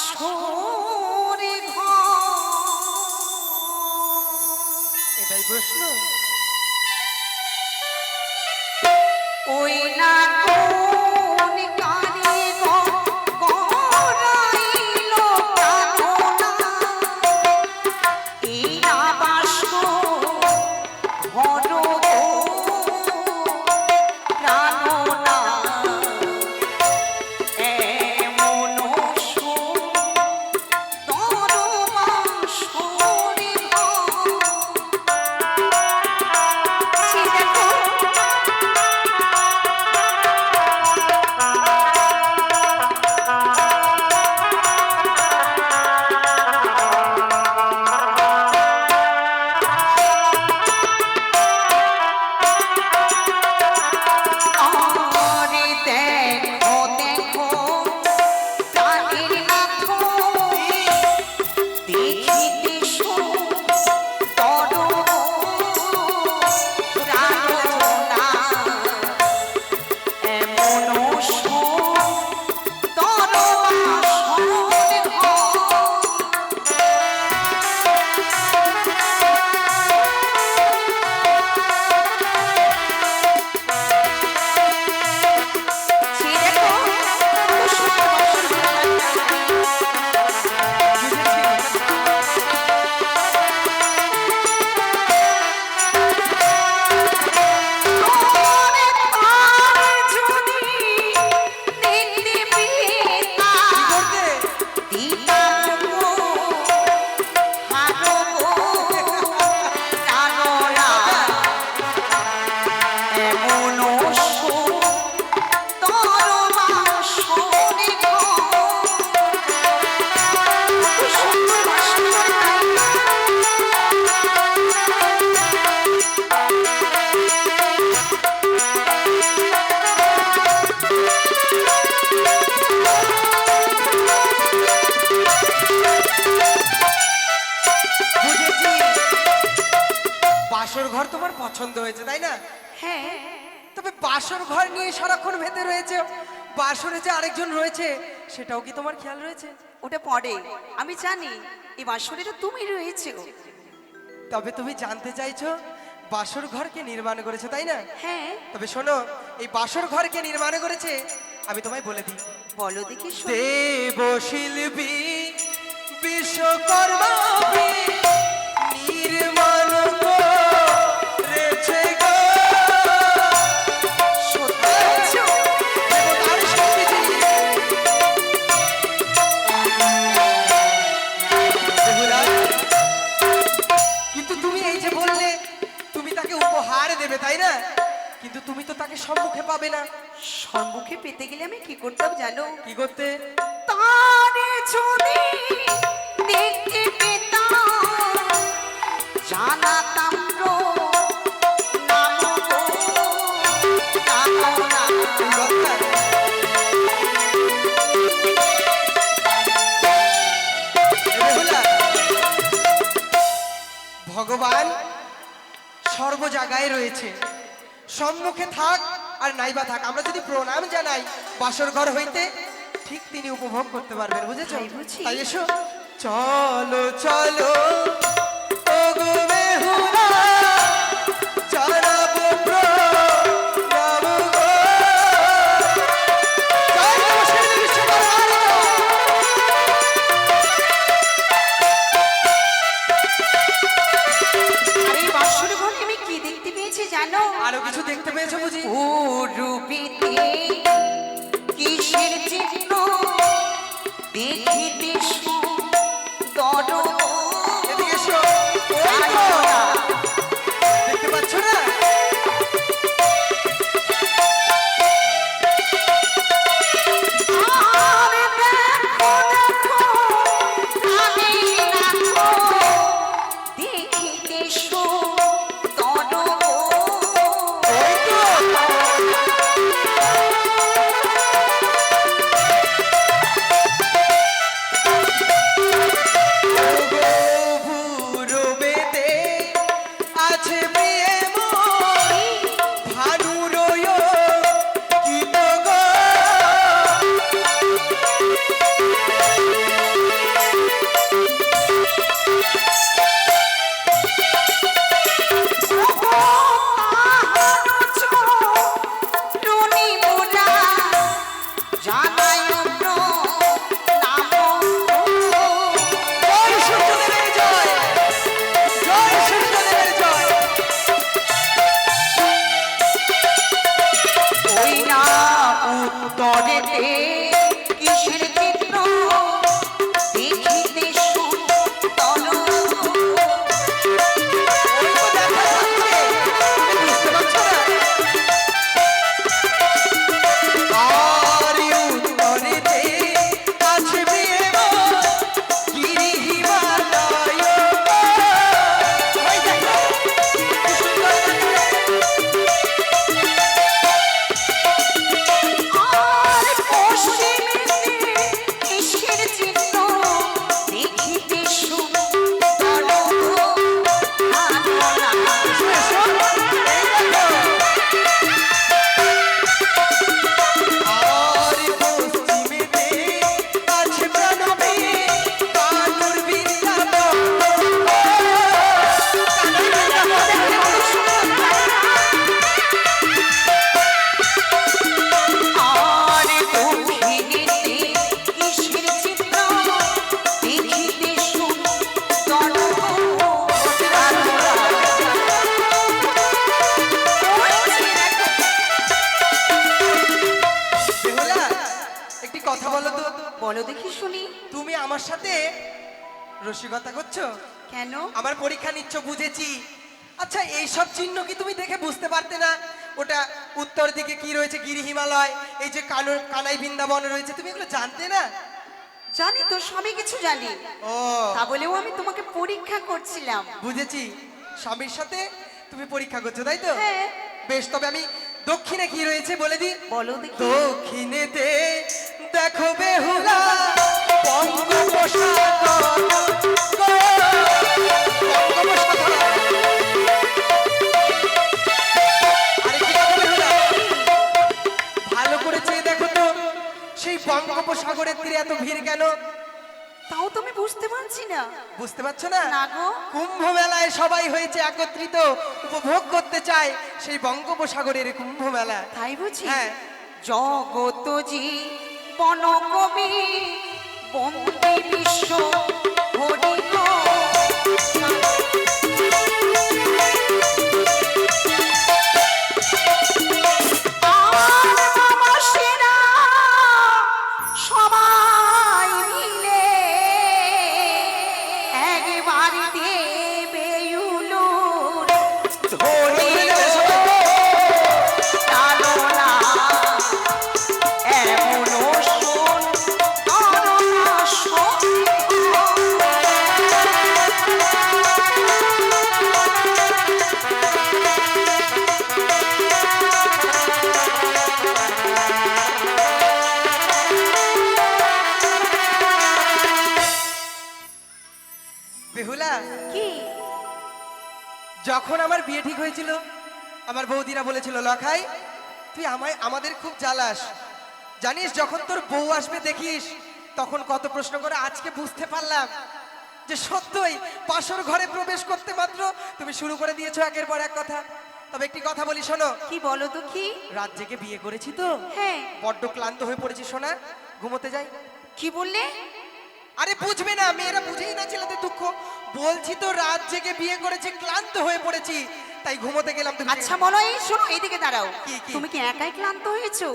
বাসরে ঘর। এটাই প্রশ্ন। ওই না কোন কারিগর গড়াইলো প্রাণনা, এই না বাসর ঘর প্রাণনা, এমন সুন্দর বাসরে ঘর। সে দেখো আরে দেখো দেখো প্রাণের নাথ, দেখিতে সুন্দর প্রাণনা, এমন সুন্দর বাসরে ঘর। সে দেখো কত সুন্দর বাসর ঘর। তার যদি দেখতে পেতাম, দিতাম গো হারো গো প্রাণরা, এমন সুন্দর বাসরে ঘর। কত সুন্দর বাসর ঘর, তাই না? বুঝেছি, বাসর ঘর তোমার পছন্দ হয়েছে তাই না? হ্যাঁ, তবে বাসর ঘর নিয়ে সারাক্ষণ ভেতে রয়েছে, বাসরে যে আরেকজন রয়েছে সেটাও কি তোমার খেয়াল রয়েছে? ওটা পরে আমি জানি এই বাসরে তো তুমি রয়েছো। তবে তুমি জানতে চাইছো বাসর ঘরকে নির্মাণ করেছে তাই না? হ্যাঁ, তবে শোনো, এই বাসর ঘরকে নির্মাণ করেছে আমি তোমায় বলে দিই, বলো দেখি শুনি। দেব শিল্পী বিশ্বকর্মা নির্মাণ করেছে গো। সত্যি বলছো? দেবতার শিল্পী যিনি। বেহুলা, কিন্তু তুমি এই যে বললে তুমি তাকে উপহার দেবে তাই না, কিন্তু তুমি তো তাকে সম্মুখে পাবে না। সম্মুখে পেতে গেলে আমি কি করতাম জানো? কি করতে? তারে যদি দেখতে পেতাম, জানাতাম গো নাম গো প্রাণনা। এই কথা। বেহুলা, ভগবান সর্ব জায়গায় রয়েছে, সম্মুখে থাক আর নাইবা থাক, আমরা যদি প্রণাম জানাই বাসর ঘর হইতে ঠিক তিনি উপভোগ করতে পারবেন, বুঝেছো? তাই বুঝি? তাই এসো, চলো চলো ওগো বেহুলা, জানাবো প্রণাম গো। জয় দেব শিল্পী বিশ্বকর্মার। আর এই বাসরে ঘরে আমি কি দেখতে পেয়েছি জানো? আরো কিছু দেখতে পেয়েছো বুঝি? ও রূপীতে কিসের চিহ্ন, দেখিতে সুন্দর এদিকে এসো। ওই তো, দেখতে পাচ্ছ না? আরে দেখো দেখো প্রাণের নাথ, দেখিতে সুন্দর। ওই তো। ওগো তুমি আমার সাথে রসিকতা করছো? কেন? আমার পরীক্ষা নিচ্ছ বুঝেছি। আচ্ছা এইসব চিহ্ন কি তুমি দেখে বুঝতে পারতে না? ওটা উত্তর দিকে কি রয়েছে, গিরি হিমালয়, এই যে কানাই বৃন্দাবন রয়েছে, তুমি এগুলো জানতে না? জানি তো, সবই কিছু জানি। ও তা বলেও আমি তোমাকে পরীক্ষা করছিলাম। বুঝেছি, স্বামীর সাথে তুমি পরীক্ষা করছো তাই তো? হ্যাঁ। বেশ, তবে আমি দক্ষিণে কি রয়েছে বলে দিই। বলো দেখি। দক্ষিণেতে দেখো বেহুলা বঙ্গোপসাগর। আরে কি দেখো বেহুলা? ভালো করে চেয়ে দেখো তো, সেই বঙ্গোপসাগরের তীরে এত ভিড় কেন? তাও তো আমি বুঝতে পারছি না। বুঝতে পারছো না? না গো। কুম্ভ মেলায় সবাই হয়েছে একত্রিত, উপভোগ করতে চায় সেই বঙ্গোপসাগরের কুম্ভ মেলা। তাই বুঝি? হ্যাঁ। জগতজি বনকবি বন্দী বিশ্ব হরি গো। আর মামাসেরা সবাই মিলে একবার দেবে উলুর ধরি লালনা এমনও শোন করোনা শোন। বেহুলা, কি? যখন আমার বিয়ে ঠিক হয়েছিল আমার বৌদিরা বলেছিল, লখাই তুই আমাদের খুব জ্বালাস, জানিস যখন তোর বউ আসবে দেখিস তখন কত প্রশ্ন করে। আজকে বুঝতে পারলাম যে সত্যই পাশর ঘরে প্রবেশ করতে মাত্র তুমি শুরু করে দিয়েছো একের পর এক কথা। তবে একটি কথা বলি শোনো, কি বলো তো কি? রাত জেগে বিয়ে করেছি তো, হ্যাঁ। বড্ড ক্লান্ত হয়ে পড়েছি সোনা, ঘুমোতে যাই। কি বললে? আরে বুঝবে না, মেয়েরা বুঝেই না ছেলেদের দুঃখ। বলছি তো রাত জেগে বিয়ে করেছি, ক্লান্ত হয়ে পড়েছি, তাই ঘুমোতে গেলাম। তুমি আচ্ছা বলো, এই শোনো, এইদিকে দাঁড়াও। কি, কি? তুমি কি একাই ক্লান্ত হয়েছো?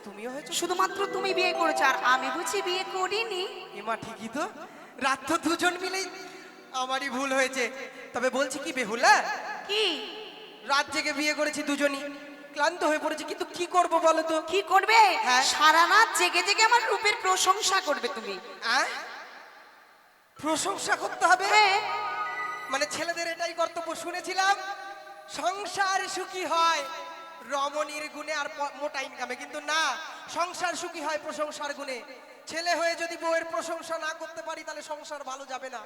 তুমিও হয়েছো? শুধুমাত্র তুমি বিয়ে করেছো আর আমি বুঝি বিয়ে করিনি? এমা ঠিকই তো, রাত তো দুজন মিলেই, আমারই ভুল হয়েছে। তবে বলছি কি বেহুলা, কি? রাত জেগে বিয়ে করেছি দুজনই, ক্লান্ত হয়ে পড়েছি, কিন্তু কি করব বলো তো? কি করবে? হ্যাঁ। সারা রাত জেগে জেগে আমার রূপের প্রশংসা করবে তুমি। আহ? প্রশংসা করতে হবে? হ্যাঁ। মানে ছেলেদের এটাই কর্তব্য, শুনেছিলাম সংসার সুখী হয় রমণীর গুণে আর মোটা ইনকামে, কিন্তু না, সংসার সুখী হয় প্রশংসার গুণে। ছেলে হয়ে যদি বউয়ের প্রশংসা না করতে পারি তাহলে সংসার ভালো যাবে না।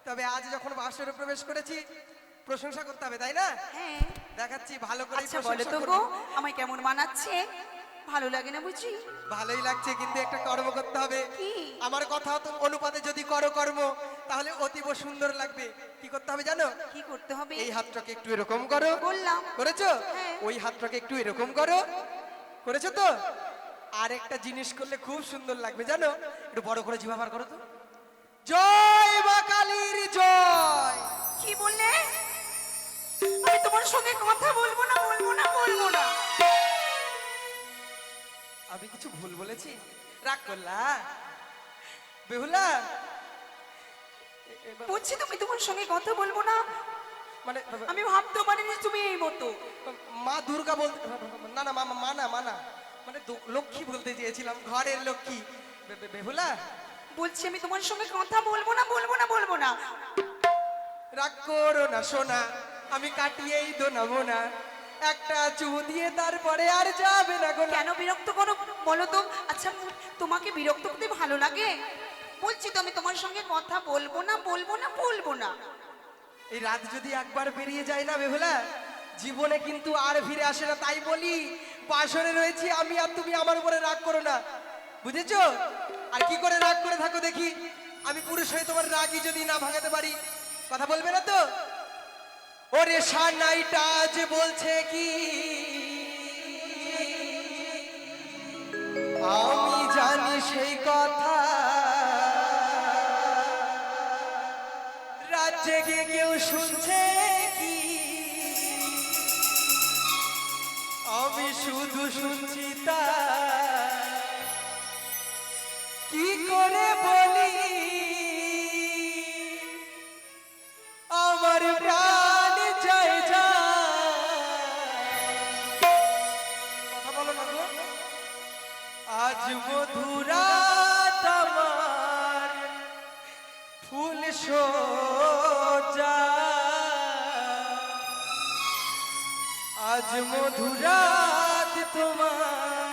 তবে আজ যখন বাসরে প্রবেশ করেছি প্রশংসা করতে হবে, তাই না? হ্যাঁ। দেখাচ্ছি ভালো করে। আচ্ছা বলো তো গো, আমায় কেমন মানাচ্ছে? ভালো লাগে না বুঝি? ভালোই লাগছে, কিন্তু একটা কর্ম করতে হবে। কি? আমার কথা তো অনুপাতে যদি করো কর্ম তাহলে অতীব সুন্দর লাগবে। কি করতে হবে জানো? কি করতে হবে? এই হাতটাকে একটু এরকম করো। বললাম। করেছো? হ্যাঁ। ওই হাতটাকে একটু এরকম করো। করেছো তো? আর একটা জিনিস করলে খুব সুন্দর লাগবে জানো, একটু বড় করে জিভা বার করো তো। জয় মা কালীর জয়। কি বললে? আমি তোমার সঙ্গে কথা বলবো না, বলবো না, বলবো না। আমি কিছু ভুল বলেছি? রাগ করলা বেহুলা? বলছি তুমি তোমার সঙ্গে কথা বলবো না, মানে আমি ভাবতে পারিনি তুমি এই মতো। মা দুর্গা বলতে, না না মানা মানে লক্ষ্মী বলতে চেয়েছিলাম, ঘরের লক্ষ্মী। বেহুলা বলছি আমি তোমার সঙ্গে কথা বলবো না, বলবো না, বলবো না। রাগ করো না সোনা, আমি কাটিয়েই দোনাবো না, একটা চুমু দিয়ে তারপরে আর যাবে না গো। কেন বিরক্ত করো বলো তো? আচ্ছা তোমাকে বিরক্ত করতে ভালো লাগে? বলছি তো আমি তোমার সঙ্গে কথা বলবো না, বলবো না, বলবো না। এই রাত যদি একবার বেরিয়ে যায় না বেহুলা, জীবনে কিন্তু আর ফিরে আসে না। তাই বলি বাসরে রয়েছি আমি আর তুমি, আমার উপরে রাগ করো না, বুঝেছো? আর কি করে রাগ করে থাকো দেখি, আমি পুরুষ হয়ে তোমার রাগই যদি না ভাঙাতে পারি। কথা বলবে না তো? ওরে সানাইটা যে বলছে কি আমি জানি সেই কথা, রাত জেগে কেউ শুনছে কি আমি শুধু শুনছি তা, কি করে বলি সোজা আজ মধুরাত তোমার